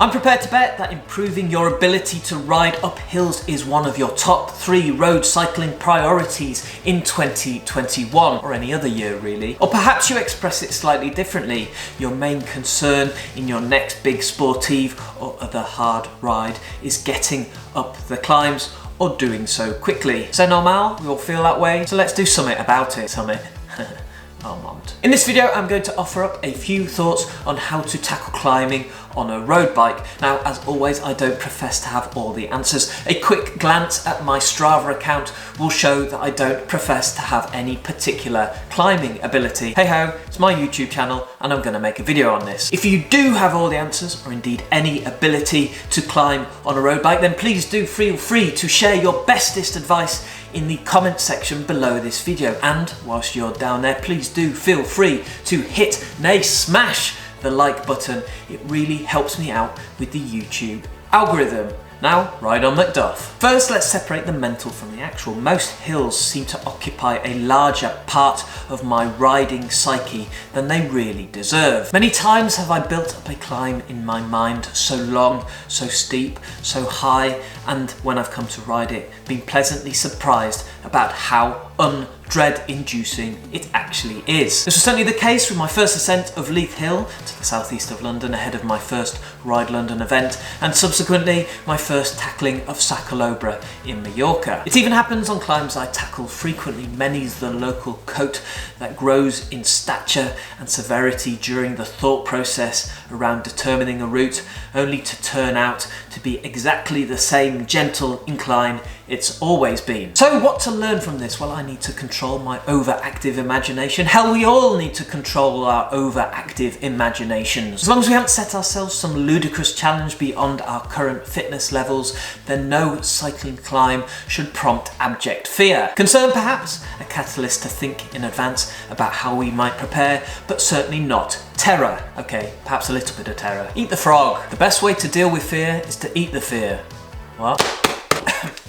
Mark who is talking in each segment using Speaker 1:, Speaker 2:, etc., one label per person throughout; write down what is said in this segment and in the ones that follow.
Speaker 1: I'm prepared to bet that improving your ability to ride up hills is one of your top 3 road cycling priorities in 2021, or any other year really. Or perhaps you express it slightly differently. Your main concern in your next big sportive or other hard ride is getting up the climbs or doing so quickly. C'est normal, we all feel that way, so let's do something about it. Summit. Almond. In this video, I'm going to offer up a few thoughts on how to tackle climbing on a road bike. Now, as always, I don't profess to have all the answers. A quick glance at my Strava account will show that I don't profess to have any particular climbing ability. Hey ho, it's my YouTube channel and I'm going to make a video on this. If you do have all the answers, or indeed any ability to climb on a road bike, then please do feel free to share your bestest advice in the comment section below this video. And whilst you're down there, please do feel free to hit, nay smash, the like button. It really helps me out with the YouTube algorithm. Now, ride on Macduff. First, let's separate the mental from the actual. Most hills seem to occupy a larger part of my riding psyche than they really deserve. Many times have I built up a climb in my mind so long, so steep, so high, and when I've come to ride it, been pleasantly surprised about how dread-inducing it actually is. This was certainly the case with my first ascent of Leith Hill to the southeast of London ahead of my first Ride London event, and subsequently my first tackling of Sacalobra in Mallorca. It even happens on climbs I tackle frequently. Many's the local coat that grows in stature and severity during the thought process around determining a route, only to turn out to be exactly the same gentle incline it's always been. So what to learn from this? Well, I need to control my overactive imagination. Hell, we all need to control our overactive imaginations. As long as we haven't set ourselves some ludicrous challenge beyond our current fitness levels, then no cycling climb should prompt abject fear. Concern perhaps, a catalyst to think in advance about how we might prepare, but certainly not terror. Okay, perhaps a little bit of terror. Eat the frog. The best way to deal with fear is to eat the fear. What?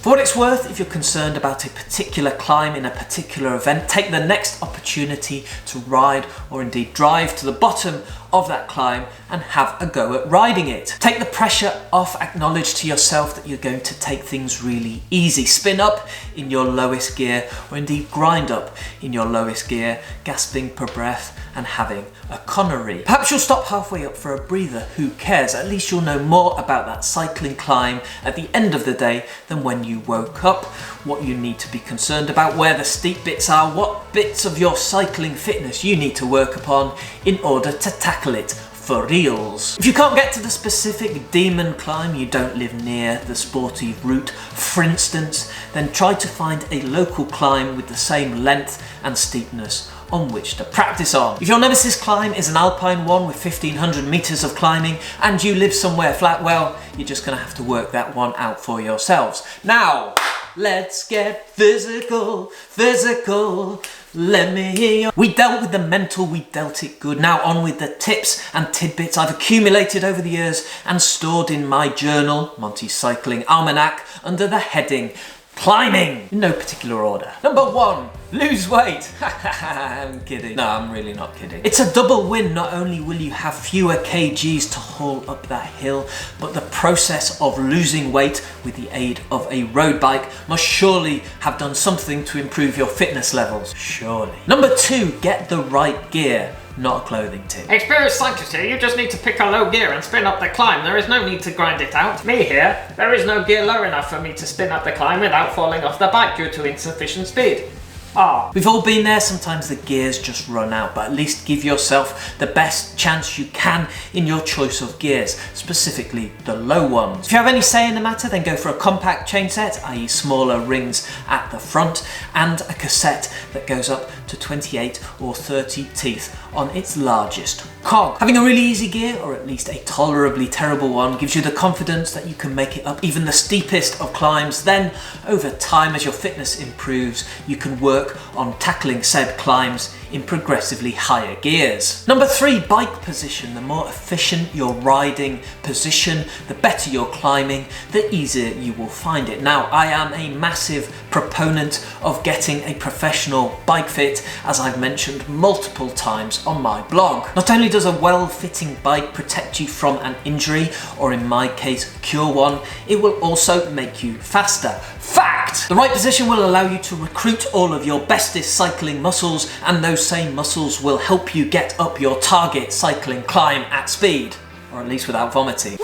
Speaker 1: For what it's worth, if you're concerned about a particular climb in a particular event, take the next opportunity to ride or indeed drive to the bottom of that climb and have a go at riding it. Take the pressure off, acknowledge to yourself that you're going to take things really easy. Spin up in your lowest gear, or indeed grind up in your lowest gear, gasping per breath and having a connery. Perhaps you'll stop halfway up for a breather, who cares? At least you'll know more about that cycling climb at the end of the day than when you woke up, what you need to be concerned about, where the steep bits are, what bits of your cycling fitness you need to work upon in order to tackle it for reals. If you can't get to the specific demon climb, you don't live near the sportive route, for instance, then try to find a local climb with the same length and steepness on which to practice on. If your nemesis climb is an alpine one with 1500 meters of climbing and you live somewhere flat, well, you're just gonna have to work that one out for yourselves. Now, let's get physical. Let me hear you. We dealt with the mental, we dealt it good. Now on with the tips and tidbits I've accumulated over the years and stored in my journal, Monty's Cycling Almanac, under the heading climbing, in no particular order. Number 1, lose weight. I'm kidding. No, I'm really not kidding. It's a double win. Not only will you have fewer kgs to haul up that hill, but the process of losing weight with the aid of a road bike must surely have done something to improve your fitness levels. Surely. Number 2, get the right gear. Not a clothing tip.
Speaker 2: Experienced cyclist here, you just need to pick a low gear and spin up the climb. There is no need to grind it out. Me here, there is no gear low enough for me to spin up the climb without falling off the bike due to insufficient speed.
Speaker 1: We've all been there. Sometimes the gears just run out, but at least give yourself the best chance you can in your choice of gears, specifically the low ones. If you have any say in the matter, then go for a compact chain set, i.e. smaller rings at the front, and a cassette that goes up to 28 or 30 teeth on its largest cog. Having a really easy gear, or at least a tolerably terrible one, gives you the confidence that you can make it up even the steepest of climbs. Then, over time, as your fitness improves, you can work on tackling said climbs in progressively higher gears. Number 3, bike position. The more efficient your riding position, the better your climbing, the easier you will find it. Now, I am a massive proponent of getting a professional bike fit, as I've mentioned multiple times on my blog. Not only does a well-fitting bike protect you from an injury, or in my case, cure one, it will also make you faster. Fact! The right position will allow you to recruit all of your bestest cycling muscles, and those same muscles will help you get up your target cycling climb at speed, or at least without vomiting.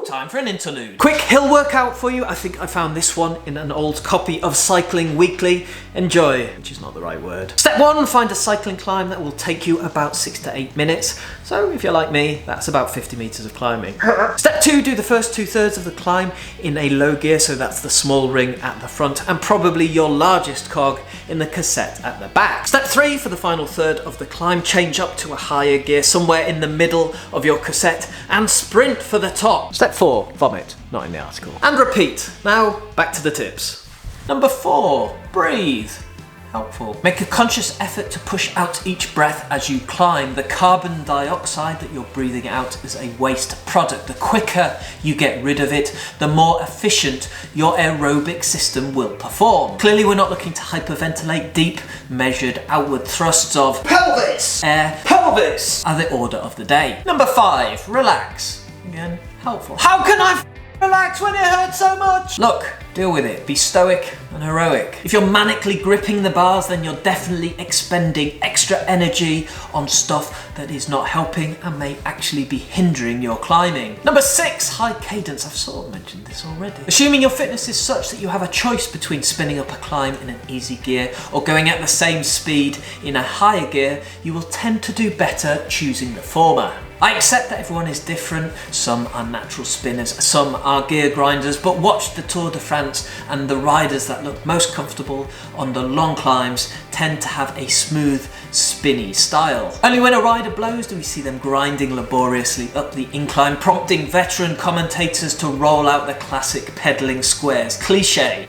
Speaker 1: Time for an interlude. Quick hill workout for you. I think I found this one in an old copy of Cycling Weekly. Enjoy, which is not the right word. Step 1, find a cycling climb that will take you about 6 to 8 minutes. So if you're like me, that's about 50 meters of climbing. Step 2, do the first 2/3 of the climb in a low gear, so that's the small ring at the front and probably your largest cog in the cassette at the back. Step 3, for the final third of the climb, change up to a higher gear somewhere in the middle of your cassette and sprint for the top. Step 4, vomit, not in the article. And repeat. Now, back to the tips. Number 4, breathe. Helpful. Make a conscious effort to push out each breath as you climb. The carbon dioxide that you're breathing out is a waste product. The quicker you get rid of it, the more efficient your aerobic system will perform. Clearly, we're not looking to hyperventilate. Deep, measured outward thrusts of pelvis, air, pelvis are the order of the day. Number 5, relax. Again, helpful. How can I relax when it hurts so much? Look, deal with it. Be stoic and heroic. If you're manically gripping the bars, then you're definitely expending extra energy on stuff that is not helping and may actually be hindering your climbing. Number 6, high cadence. I've sort of mentioned this already. Assuming your fitness is such that you have a choice between spinning up a climb in an easy gear or going at the same speed in a higher gear, you will tend to do better choosing the former. I accept that everyone is different. Some are natural spinners, some are gear grinders, but watch the Tour de France and the riders that look most comfortable on the long climbs tend to have a smooth, spinny style. Only when a rider blows do we see them grinding laboriously up the incline, prompting veteran commentators to roll out the classic pedaling squares cliche.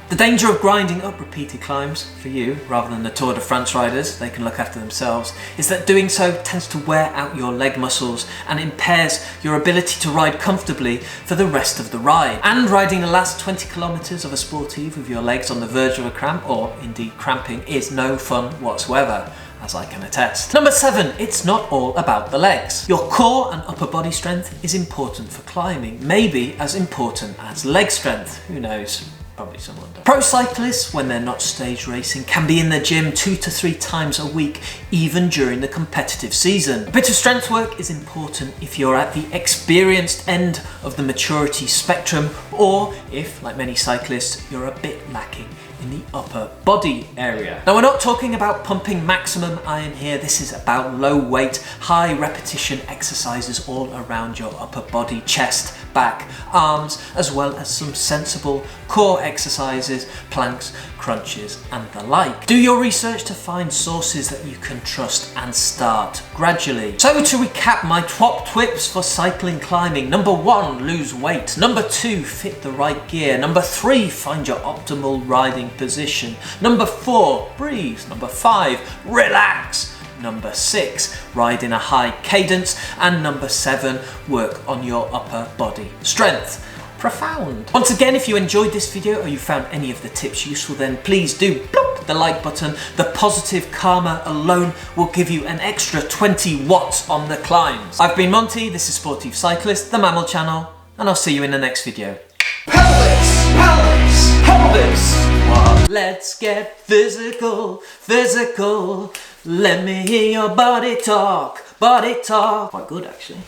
Speaker 1: The danger of grinding up repeated climbs, for you, rather than the Tour de France riders, they can look after themselves, is that doing so tends to wear out your leg muscles and impairs your ability to ride comfortably for the rest of the ride. And riding the last 20 kilometers of a sportive with your legs on the verge of a cramp, or indeed cramping, is no fun whatsoever, as I can attest. Number 7, it's not all about the legs. Your core and upper body strength is important for climbing, maybe as important as leg strength, who knows? Probably someone does. Pro cyclists, when they're not stage racing, can be in the gym 2 to 3 times a week, even during the competitive season. A bit of strength work is important if you're at the experienced end of the maturity spectrum, or if, like many cyclists, you're a bit lacking in the upper body area. Now, we're not talking about pumping maximum iron here. This is about low weight, high repetition exercises all around your upper body, chest, back, arms, as well as some sensible core exercises, planks, crunches, and the like. Do your research to find sources that you can trust and start gradually. So to recap my top tips for cycling climbing: number 1, lose weight. Number 2, fit the right gear. Number 3, find your optimal riding position. Number 4, breathe. Number 5, relax. Number 6, ride in a high cadence. And number 7, work on your upper body strength. Profound. Once again, if you enjoyed this video or you found any of the tips useful, then please do plop the like button. The positive karma alone will give you an extra 20 watts on the climbs. I've been Monty, this is Sportive Cyclist, the mammal channel, and I'll see you in the next video. Pelvis! Pelvis! Pelvis! What? Let's get physical, physical. Let me hear your body talk, body talk. Quite good, actually.